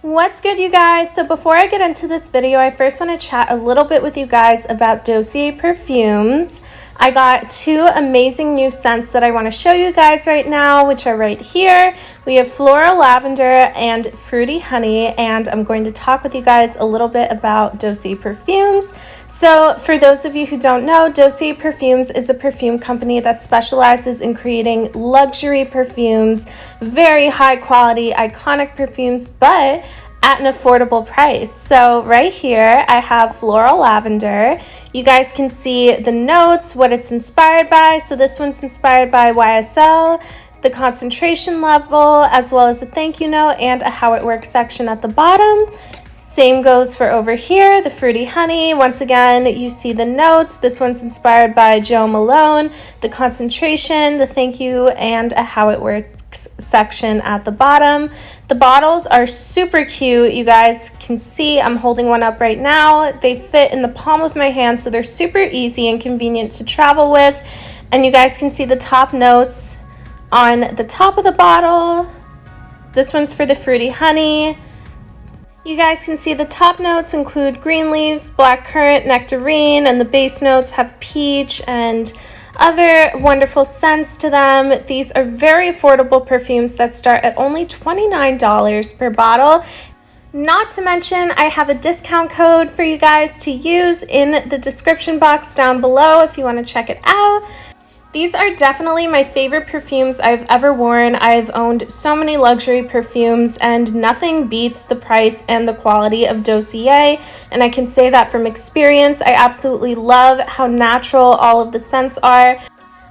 What's good, you guys? So before I get into this video, I first want to chat a little bit with you guys about Dossier Perfumes. I got two amazing new scents that I want to show you guys right now, which are right here. We have Floral Lavender and Fruity Honey, and I'm going to talk with you guys a little bit about Dossier Perfumes. So for those of you who don't know, Dossier Perfumes is a perfume company that specializes in creating luxury perfumes, very high quality, iconic perfumes, but at an affordable price. So right here I have Floral Lavender. You guys can see the notes, what it's inspired by. So this one's inspired by YSL, the concentration level, as well as a thank you note and a how it works section at the bottom. Same goes for over here, the Fruity Honey. Once again, you see the notes. This one's inspired by Jo Malone, the concentration, the thank you, and a how it works section at the bottom. The bottles are super cute. You guys can see I'm holding one up right now. They fit in the palm of my hand, so they're super easy and convenient to travel with. And you guys can see the top notes on the top of the bottle. This one's for the Fruity Honey. You guys can see the top notes include green leaves, blackcurrant, nectarine, and the base notes have peach and other wonderful scents to them. These are very affordable perfumes that start at only $29 per bottle. Not to mention, I have a discount code for you guys to use in the description box down below if you want to check it out. These are definitely my favorite perfumes I've ever worn. I've owned so many luxury perfumes and nothing beats the price and the quality of Dossier, and I can say that from experience. I absolutely love how natural all of the scents are.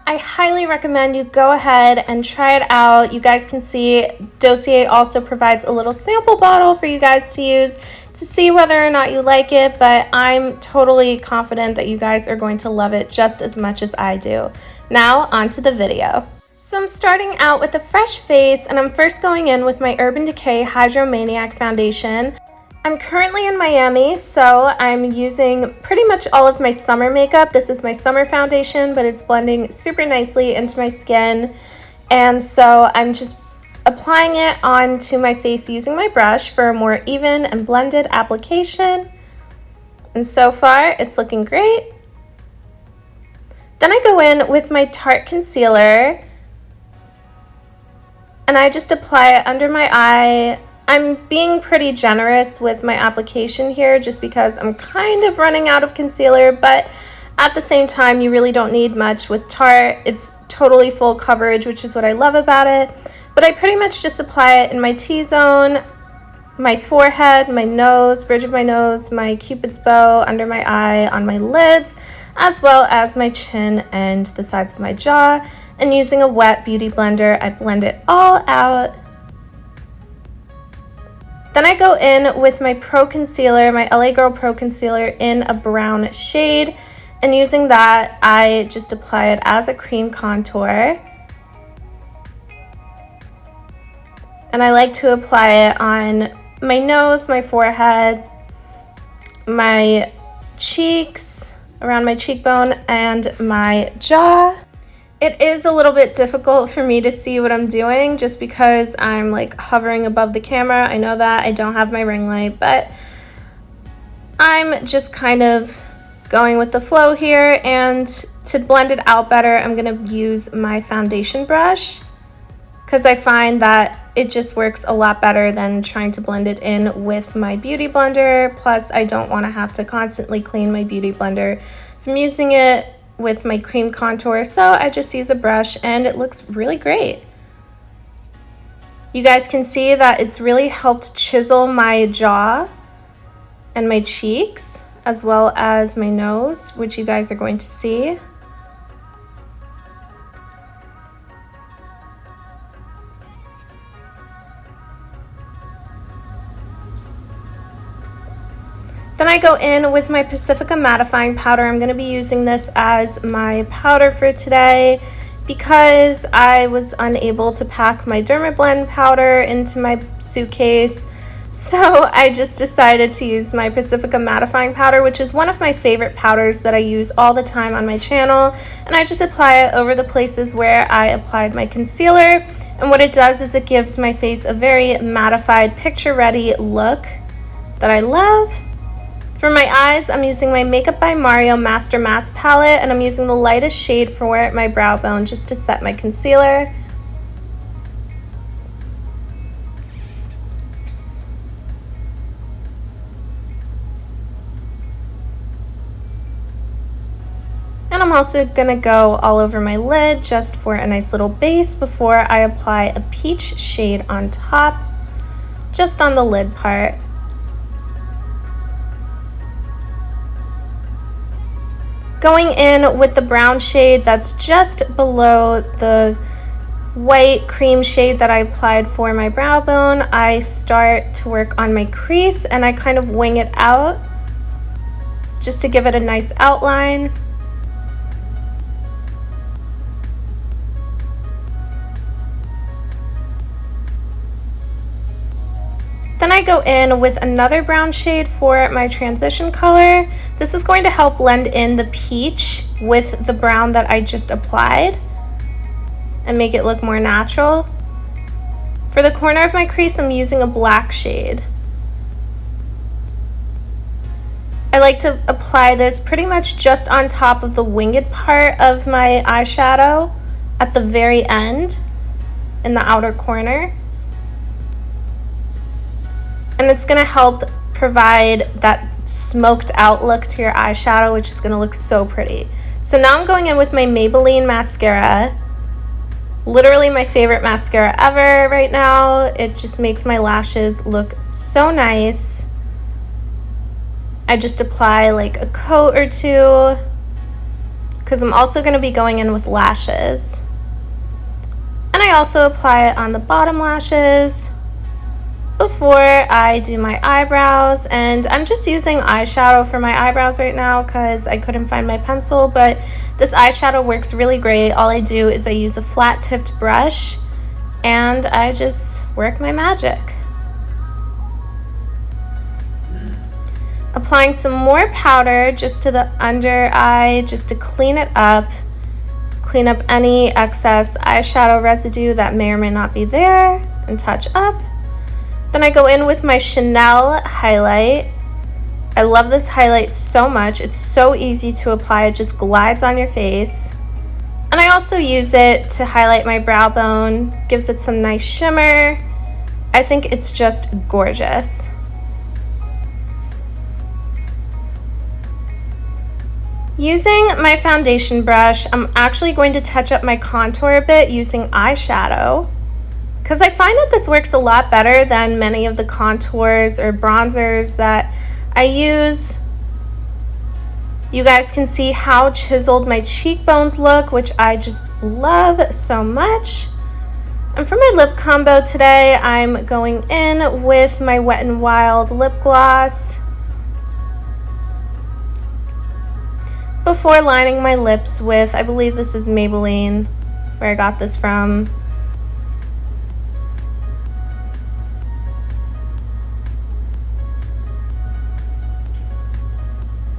I highly recommend you go ahead and try it out. You guys can see Dossier also provides a little sample bottle for you guys to use to see whether or not you like it, but I'm totally confident that you guys are going to love it just as much as I do. Now, on to the video. So I'm starting out with a fresh face, and I'm first going in with my Urban Decay Hydromaniac Foundation. I'm currently in Miami, so I'm using pretty much all of my summer makeup. This is my summer foundation, but it's blending super nicely into my skin. And so I'm just applying it onto my face using my brush for a more even and blended application. And so far, it's looking great. Then I go in with my Tarte concealer, and I just apply it under my eye. I'm being pretty generous with my application here just because I'm kind of running out of concealer, but at the same time, you really don't need much with Tarte. It's totally full coverage, which is what I love about it. But I pretty much just apply it in my T-zone, my forehead, my nose, bridge of my nose, my Cupid's bow, under my eye, on my lids, as well as my chin and the sides of my jaw. And using a wet beauty blender, I blend it all out. Then I go in with my Pro Concealer, my LA Girl Pro Concealer in a brown shade, and using that, I just apply it as a cream contour. And I like to apply it on my nose, my forehead, my cheeks, around my cheekbone, and my jaw. It is a little bit difficult for me to see what I'm doing just because I'm like hovering above the camera. I know that I don't have my ring light, but I'm just kind of going with the flow here. And to blend it out better, I'm gonna use my foundation brush because I find that it just works a lot better than trying to blend it in with my beauty blender. Plus, I don't want to have to constantly clean my beauty blender from using it with my cream contour, so I just use a brush and it looks really great. You guys can see that it's really helped chisel my jaw and my cheeks as well as my nose, which you guys are going to see. Then I go in with my Pacifica mattifying powder. I'm going to be using this as my powder for today because I was unable to pack my Dermablend powder into my suitcase. So I just decided to use my Pacifica mattifying powder, which is one of my favorite powders that I use all the time on my channel, and I just apply it over the places where I applied my concealer. And what it does is it gives my face a very mattified, picture-ready look that I love. For my eyes, I'm using my Makeup by Mario Master Mattes palette, and I'm using the lightest shade for my brow bone just to set my concealer. And I'm also going to go all over my lid just for a nice little base before I apply a peach shade on top, just on the lid part. Going in with the brown shade that's just below the white cream shade that I applied for my brow bone, I start to work on my crease and I kind of wing it out just to give it a nice outline. Then I go in with another brown shade for my transition color. This is going to help blend in the peach with the brown that I just applied and make it look more natural. For the corner of my crease, I'm using a black shade. I like to apply this pretty much just on top of the winged part of my eyeshadow at the very end in the outer corner. And it's going to help provide that smoked out look to your eyeshadow, which is going to look so pretty. So now I'm going in with my Maybelline mascara. Literally my favorite mascara ever right now. It just makes my lashes look so nice. I just apply like a coat or two because I'm also going to be going in with lashes. And I also apply it on the bottom lashes before I do my eyebrows. And I'm just using eyeshadow for my eyebrows right now because I couldn't find my pencil, but this eyeshadow works really great. All I do is I use a flat tipped brush and I just work my magic. Applying some more powder just to the under eye just to clean it up, clean up any excess eyeshadow residue that may or may not be there and touch up. Then I go in with my Chanel highlight. I love this highlight so much. It's so easy to apply. It just glides on your face. And I also use it to highlight my brow bone. Gives it some nice shimmer. I think it's just gorgeous. Using my foundation brush, I'm actually going to touch up my contour a bit using eyeshadow, because I find that this works a lot better than many of the contours or bronzers that I use. You guys can see how chiseled my cheekbones look, which I just love so much. And for my lip combo today, I'm going in with my Wet n Wild lip gloss before lining my lips with, I believe this is Maybelline, where I got this from.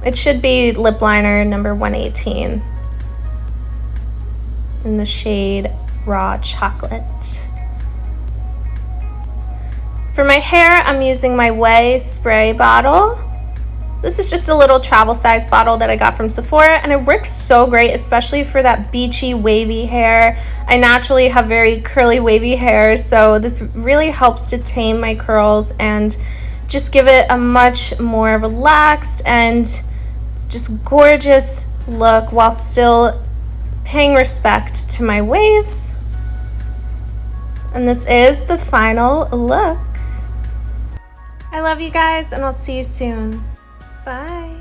It should be lip liner number 118 in the shade Raw Chocolate. For my hair, I'm using my Way spray bottle. This is just a little travel size bottle that I got from Sephora, and it works so great, especially for that beachy, wavy hair. I naturally have very curly, wavy hair, so this really helps to tame my curls and just give it a much more relaxed and just gorgeous look while still paying respect to my waves. And this is the final look. I love you guys, and I'll see you soon. Bye.